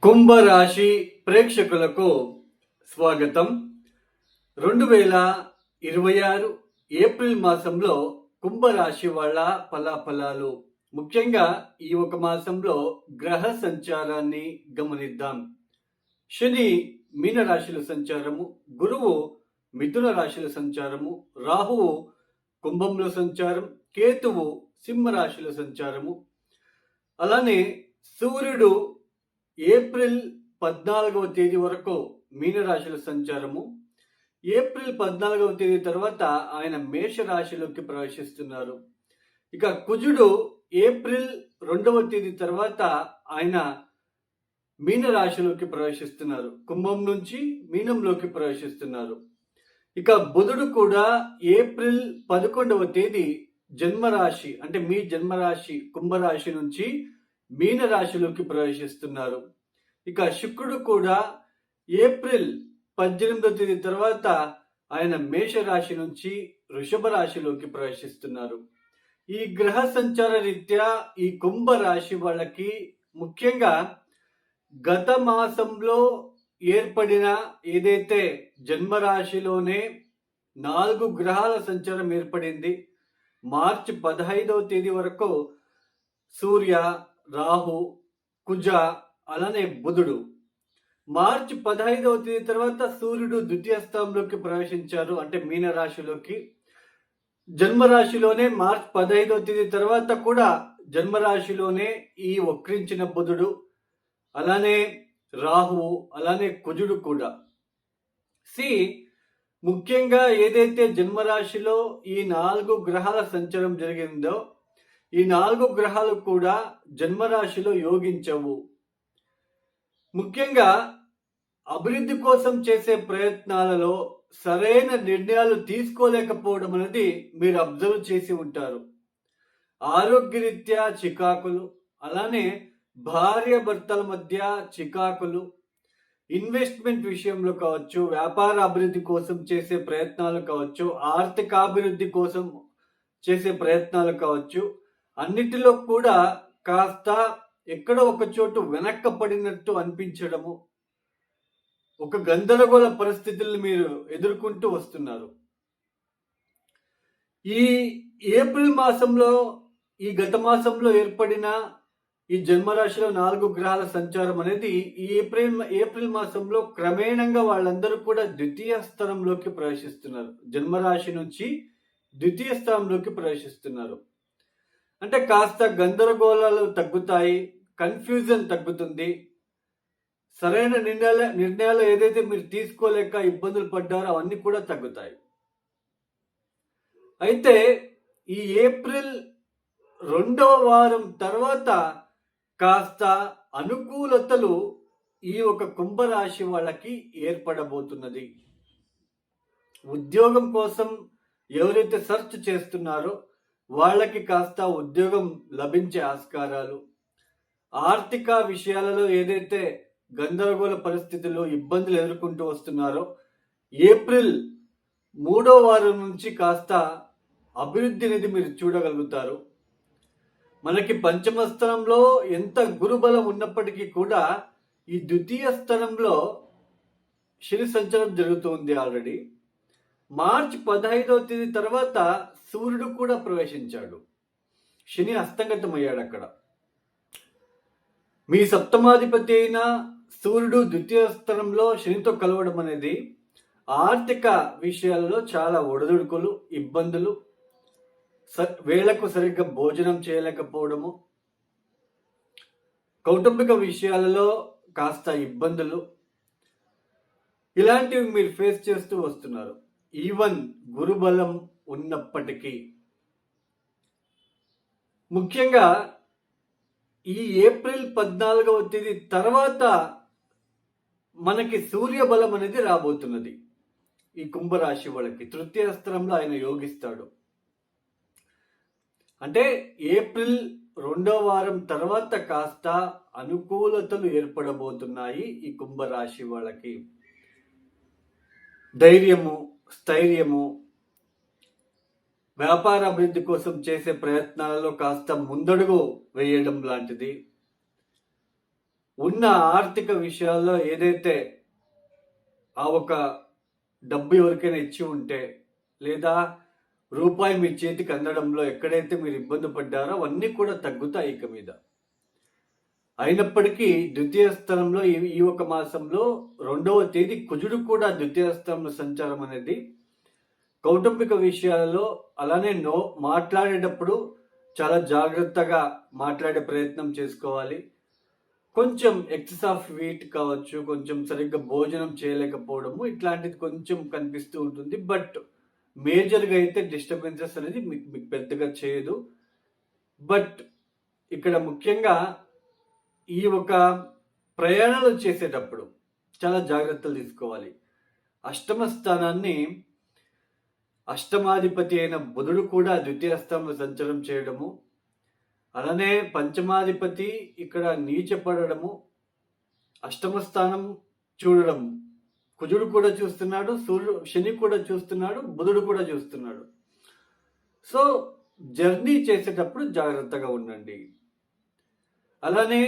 కుంభరాశి ప్రేక్షకులకు స్వాగతం. 2026 ఏప్రిల్ మాసంలో కుంభరాశి వాళ్ళ ఫలాఫలాలు, ముఖ్యంగా ఈ ఒక మాసంలో గ్రహ సంచారాన్ని గమనిద్దాం. శని మీనరాశిలో సంచారము, గురువు మిథున రాశిలో సంచారము, రాహువు కుంభంలో సంచారం, కేతువు సింహరాశిలో సంచారము, అలానే సూర్యుడు ఏప్రిల్ 14వ తేదీ వరకు మీనరాశిలో సంచారము. ఏప్రిల్ 14వ తేదీ తర్వాత ఆయన మేషరాశిలోకి ప్రవేశిస్తున్నారు. ఇక కుజుడు ఏప్రిల్ 2వ తేదీ తర్వాత ఆయన మీనరాశిలోకి ప్రవేశిస్తున్నారు. కుంభం నుంచి మీనంలోకి ప్రవేశిస్తున్నారు. ఇక బుధుడు కూడా ఏప్రిల్ 11వ తేదీ జన్మరాశి అంటే మీ జన్మరాశి కుంభరాశి నుంచి మీనరాశిలోకి ప్రవేశిస్తున్నారు. ఇక శుక్రుడు కూడా ఏప్రిల్ 18వ తేదీ తర్వాత ఆయన మేషరాశి నుంచి వృషభ రాశిలోకి ప్రవేశిస్తున్నారు. ఈ గ్రహ సంచార రీత్యా ఈ కుంభరాశి వాళ్ళకి ముఖ్యంగా గత మాసంలో ఏర్పడిన ఏదైతే జన్మరాశిలోనే 4 గ్రహాల సంచారం ఏర్పడింది. మార్చి 15వ తేదీ వరకు సూర్య, రాహు, కుజ, అలానే బుధుడు. మార్చి 15వ తేదీ తర్వాత సూర్యుడు ద్వితీయ స్థానంలోకి ప్రవేశించారు, అంటే మీనరాశిలోకి. జన్మరాశిలోనే మార్చి 15వ తేదీ తర్వాత కూడా జన్మరాశిలోనే ఈ వక్రించిన బుధుడు, అలానే రాహువు, అలానే కుజుడు కూడా. ముఖ్యంగా ఏదైతే జన్మరాశిలో ఈ 4 గ్రహాల సంచారం జరిగిందో ఈ 4 గ్రహాలు కూడా జన్మరాశిలో యోగించవు. ముఖ్యంగా అభివృద్ధి కోసం చేసే ప్రయత్నాలలో సరైన నిర్ణయాలు తీసుకోలేకపోవడం అనేది మీరు అబ్జర్వ్ చేసి ఉంటారు. ఆరోగ్యరీత్యా చికాకులు, అలానే భార్య భర్తల మధ్య చికాకులు, ఇన్వెస్ట్మెంట్ విషయంలో కావచ్చు, వ్యాపార అభివృద్ధి కోసం చేసే ప్రయత్నాలు కావచ్చు, ఆర్థికాభివృద్ధి కోసం చేసే ప్రయత్నాలు కావచ్చు, అన్నిటిలో కూడా కాస్త ఎక్కడో ఒక చోటు వెనక్కపడినట్టు అనిపించడము, ఒక గందరగోళ పరిస్థితులను మీరు ఎదుర్కొంటూ వస్తున్నారు. ఈ ఏప్రిల్ మాసంలో ఈ గత మాసంలో ఏర్పడిన ఈ జన్మరాశిలో 4 గ్రహాల సంచారం అనేది ఈ ఏప్రిల్ మాసంలో క్రమేణంగా వాళ్ళందరూ కూడా ద్వితీయ స్థానంలోకి ప్రవేశిస్తున్నారు. జన్మరాశి నుంచి ద్వితీయ స్థానంలోకి ప్రవేశిస్తున్నారు. అంటే కాస్త గందరగోళాలు తగ్గుతాయి, కన్ఫ్యూజన్ తగ్గుతుంది. సరైన నిర్ణయాలు ఏదైతే మీరు తీసుకోలేక ఇబ్బందులు పడ్డారో అవన్నీ కూడా తగ్గుతాయి. అయితే ఈ ఏప్రిల్ 2వ వారం తర్వాత కాస్త అనుకూలతలు ఈ ఒక కుంభరాశి వాళ్ళకి ఏర్పడబోతున్నది. ఉద్యోగం కోసం ఎవరైతే సెర్చ్ చేస్తున్నారో వాళ్ళకి కాస్త ఉద్యోగం లభించే ఆస్కారాలు, ఆర్థిక విషయాలలో ఏదైతే గందరగోళ పరిస్థితుల్లో ఇబ్బందులు ఎదుర్కొంటూ వస్తున్నారో ఏప్రిల్ 3వ వారం నుంచి కాస్త అభివృద్ధి అనేది మీరు చూడగలుగుతారు. మనకి పంచమ స్థానంలో ఎంత గురుబలం ఉన్నప్పటికీ కూడా ఈ ద్వితీయ స్థానంలో శని సంచారం జరుగుతుంది ఆల్రెడీ. మార్చి 15వ తేదీ తర్వాత సూర్యుడు కూడా ప్రవేశించాడు. శని హస్తగతమయ్యాడు అక్కడ. మీ సప్తమాధిపతి అయిన సూర్యుడు ద్వితీయ స్థానంలో శనితో కలవడం అనేది ఆర్థిక విషయాలలో చాలా ఒడిదుడుకులు, ఇబ్బందులు, వేళకు సరిగ్గా భోజనం చేయలేకపోవడము, కౌటుంబిక విషయాలలో కాస్త ఇబ్బందులు, ఇలాంటివి మీరు ఫేస్ చేస్తూ వస్తున్నారు. ఈవెన్ గురుబలం ఉన్నప్పటికీ ముఖ్యంగా ఈ ఏప్రిల్ 14వ తేదీ తర్వాత మనకి సూర్యబలం అనేది రాబోతున్నది. ఈ కుంభరాశి వాళ్ళకి తృతీయ స్థానంలో ఆయన యోగిస్తాడు. అంటే ఏప్రిల్ 2వ వారం తర్వాత కాస్త అనుకూలతలు ఏర్పడబోతున్నాయి ఈ కుంభరాశి వాళ్ళకి. ధైర్యము, స్థైర్యము, వ్యాపార అభివృద్ధి కోసం చేసే ప్రయత్నాలలో కాస్త ముందడుగు వేయడం లాంటిది, ఉన్న ఆర్థిక విషయాల్లో ఏదైతే ఆ ఒక డబ్బు ఎవరికైనా ఇచ్చి ఉంటే, లేదా రూపాయి మీ చేతికి అందడంలో ఎక్కడైతే మీరు ఇబ్బంది పడ్డారో అవన్నీ కూడా తగ్గుతాయి ఇక మీద. అయినప్పటికీ ద్వితీయ స్థలంలో ఈ ఒక మాసంలో 2వ తేదీ కుజుడు కూడా ద్వితీయ స్థలంలో సంచారం అనేది కౌటుంబిక విషయాలలో అలానే మాట్లాడేటప్పుడు చాలా జాగ్రత్తగా మాట్లాడే ప్రయత్నం చేసుకోవాలి. కొంచెం ఎక్సెస్ ఆఫ్ వీట్ కావచ్చు, కొంచెం సరిగ్గా భోజనం చేయలేకపోవడము ఇట్లాంటిది కొంచెం కనిపిస్తూ ఉంటుంది. బట్ మేజర్గా అయితే డిస్టర్బెన్సెస్ అనేది మీకు పెద్దగా చేయదు. బట్ ఇక్కడ ముఖ్యంగా ఈ ఒక ప్రయాణాలు చేసేటప్పుడు చాలా జాగ్రత్తలు తీసుకోవాలి. అష్టమ స్థానాన్ని అష్టమాధిపతి అయిన బుధుడు కూడా ద్వితీయ స్థానంలో సంచారం చేయడము, అలానే పంచమాధిపతి ఇక్కడ నీచపడము, అష్టమ స్థానం చూడడం, కుజుడు కూడా చూస్తున్నాడు, శని కూడా చూస్తున్నాడు, బుధుడు కూడా చూస్తున్నాడు. సో జర్నీ చేసేటప్పుడు జాగ్రత్తగా ఉండండి. అలానే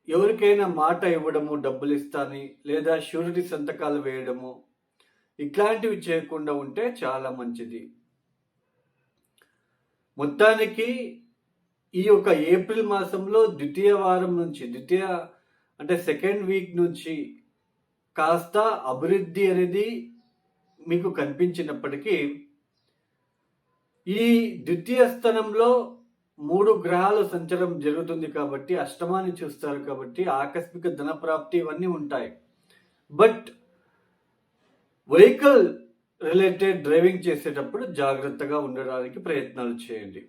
ఎవరికైనా మాట ఇవ్వడము, డబ్బులు ఇస్తాని, లేదా షూరిటీ సంతకాలు వేయడము ఇట్లాంటివి చేయకుండా ఉంటే చాలా మంచిది. మొత్తానికి ఈ యొక్క ఏప్రిల్ మాసంలో ద్వితీయ వారం నుంచి అంటే సెకండ్ వీక్ నుంచి కాస్త అభివృద్ధి అనేది మీకు కనిపించినప్పటికీ ఈ ద్వితీయ స్థానంలో 3 గ్రహాల సంచారం జరుగుతుంది కాబట్టి అష్టమాన్ని చూస్తారు కాబట్టి ఆకస్మిక ధన ప్రాప్తి ఇవన్నీ ఉంటాయి. బట్ వెహికల్ రిలేటెడ్ డ్రైవింగ్ చేసేటప్పుడు జాగ్రత్తగా ఉండడానికి ప్రయత్నాలు చేయండి.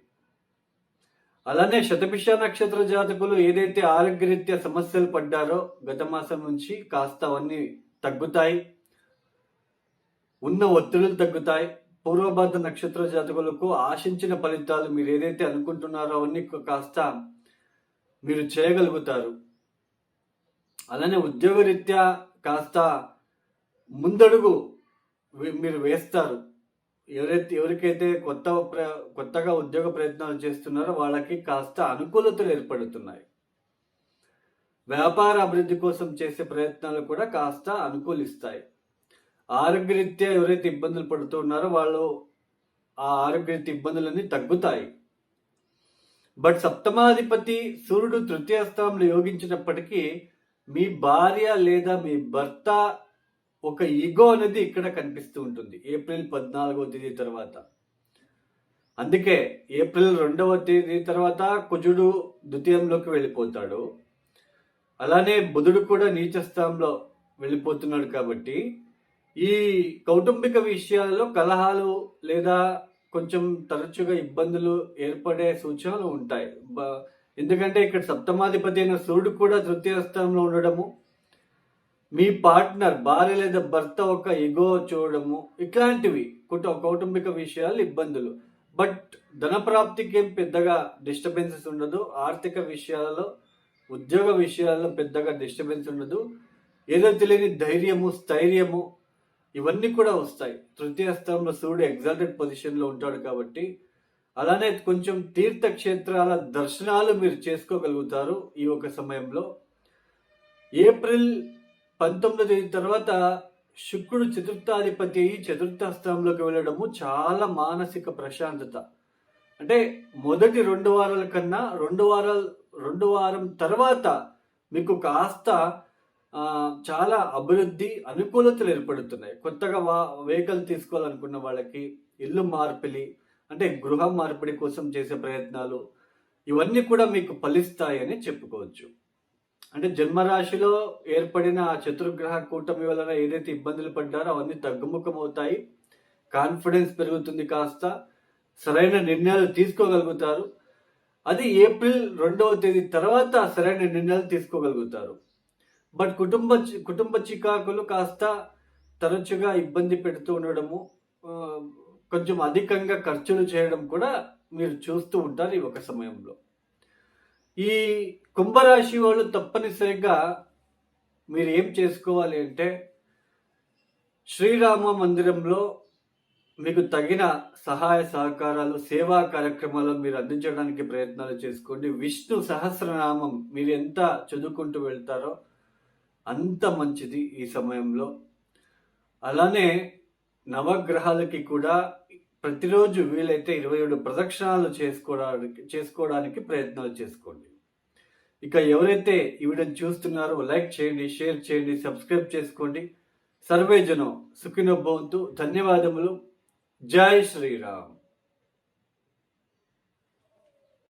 అలానే శతభిష నక్షత్ర జాతకులు ఏదైతే ఆరోగ్యరీత్యా సమస్యలు పడ్డారో గత మాసం నుంచి కాస్త అవన్నీ తగ్గుతాయి, ఉన్న ఒత్తిడులు తగ్గుతాయి. పూర్వభాద్ర నక్షత్ర జాతకులకు ఆశించిన ఫలితాలు మీరు ఏదైతే అనుకుంటున్నారో అవన్నీ కాస్త మీరు చేయగలుగుతారు. అలానే ఉద్యోగరీత్యా కాస్త ముందడుగు మీరు వేస్తారు. ఎవరికైతే కొత్తగా ఉద్యోగ ప్రయత్నాలు చేస్తున్నారో వాళ్ళకి కాస్త అనుకూలతలు ఏర్పడుతున్నాయి. వ్యాపార అభివృద్ధి కోసం చేసే ప్రయత్నాలు కూడా కాస్త అనుకూలిస్తాయి. ఆరోగ్యరీత్యా ఎవరైతే ఇబ్బందులు పడుతున్నారో వాళ్ళు ఆ ఆరోగ్యరీత్యా ఇబ్బందులన్నీ తగ్గుతాయి. బట్ సప్తమాధిపతి సూర్యుడు తృతీయ స్థానంలో యోగించినప్పటికీ మీ భార్య లేదా మీ భర్త ఒక ఈగో అనేది ఇక్కడ కనిపిస్తూ ఉంటుంది ఏప్రిల్ 14వ తేదీ తర్వాత. అందుకే ఏప్రిల్ 2వ తేదీ తర్వాత కుజుడు ద్వితీయంలోకి వెళ్ళిపోతాడు, అలానే బుధుడు కూడా నీచ స్థానంలో వెళ్ళిపోతున్నాడు. కాబట్టి ఈ కౌటుంబిక విషయాలలో కలహాలు లేదా కొంచెం తరచుగా ఇబ్బందులు ఏర్పడే సూచనలు ఉంటాయి. ఎందుకంటే ఇక్కడ సప్తమాధిపతి అయిన సూర్యుడు కూడా తృతీయ స్థానంలో ఉండడము, మీ పార్ట్నర్ భార్య లేదా భర్త ఒక ఎగో చూడడము ఇట్లాంటివి కౌటుంబిక విషయాలు ఇబ్బందులు. బట్ ధన ప్రాప్తికి ఏం పెద్దగా డిస్టర్బెన్సెస్ ఉండదు. ఆర్థిక విషయాలలో ఉద్యోగ విషయాల్లో పెద్దగా డిస్టర్బెన్స్ ఉండదు. ఏదో తెలియని ధైర్యము స్థైర్యము ఇవన్నీ కూడా వస్తాయి. తృతీయ స్థానంలో సూర్యుడు ఎగ్జాల్టెడ్ పొజిషన్లో ఉంటాడు కాబట్టి అలానే కొంచెం తీర్థక్షేత్రాల దర్శనాలు మీరు చేసుకోగలుగుతారు ఈ ఒక సమయంలో. ఏప్రిల్ 19 తర్వాత శుక్రుడు చతుర్థాధిపతి చతుర్థ స్థానంలోకి వెళ్ళడము చాలా మానసిక ప్రశాంతత. అంటే మొదటి 2 వారాల కన్నా 2 వారం తర్వాత మీకు కాస్త చాలా అభివృద్ధి అనుకూలతలు ఏర్పడుతున్నాయి. కొత్తగా వెహికల్ తీసుకోవాలనుకున్న వాళ్ళకి ఇల్లు మార్పిడి అంటే గృహ మార్పిడి కోసం చేసే ప్రయత్నాలు ఇవన్నీ కూడా మీకు ఫలిస్తాయని చెప్పుకోవచ్చు. అంటే జన్మరాశిలో ఏర్పడిన ఆ చతుర్గ్రహ కూటమి వలన ఏదైతే ఇబ్బందులు పడ్డారో అవన్నీ తగ్గుముఖం అవుతాయి. కాన్ఫిడెన్స్ పెరుగుతుంది, కాస్త సరైన నిర్ణయాలు తీసుకోగలుగుతారు. అది ఏప్రిల్ 2వ తేదీ తర్వాత సరైన నిర్ణయాలు తీసుకోగలుగుతారు. బట్ కుటుంబ చికాకులు కాస్త తరచుగా ఇబ్బంది పెడుతూ ఉండడము, కొంచెం అధికంగా ఖర్చులు చేయడం కూడా మీరు చూస్తూ ఉంటారు ఈ ఒక సమయంలో. ఈ కుంభరాశి వాళ్ళు తప్పనిసరిగా మీరు ఏం చేసుకోవాలి అంటే శ్రీరామ మందిరంలో మీకు తగిన సహాయ సహకారాలు, సేవా కార్యక్రమాలు మీరు అందించడానికి ప్రయత్నాలు చేసుకోండి. విష్ణు సహస్రనామం మీరు ఎంత చదువుకుంటూ వెళ్తారో అంత మంచిది ఈ సమయంలో. అలానే నవగ్రహాలకి కూడా ప్రతిరోజు వీలైతే 27 ప్రదక్షిణాలు చేసుకోవడానికి ప్రయత్నాలు చేసుకోండి. ఇక ఎవరైతే ఈ వీడియోని చూస్తున్నారో లైక్ చేయండి, షేర్ చేయండి, సబ్స్క్రైబ్ చేసుకోండి. సర్వే జనం సుఖినో భవంతు. ధన్యవాదములు. జై శ్రీరామ్.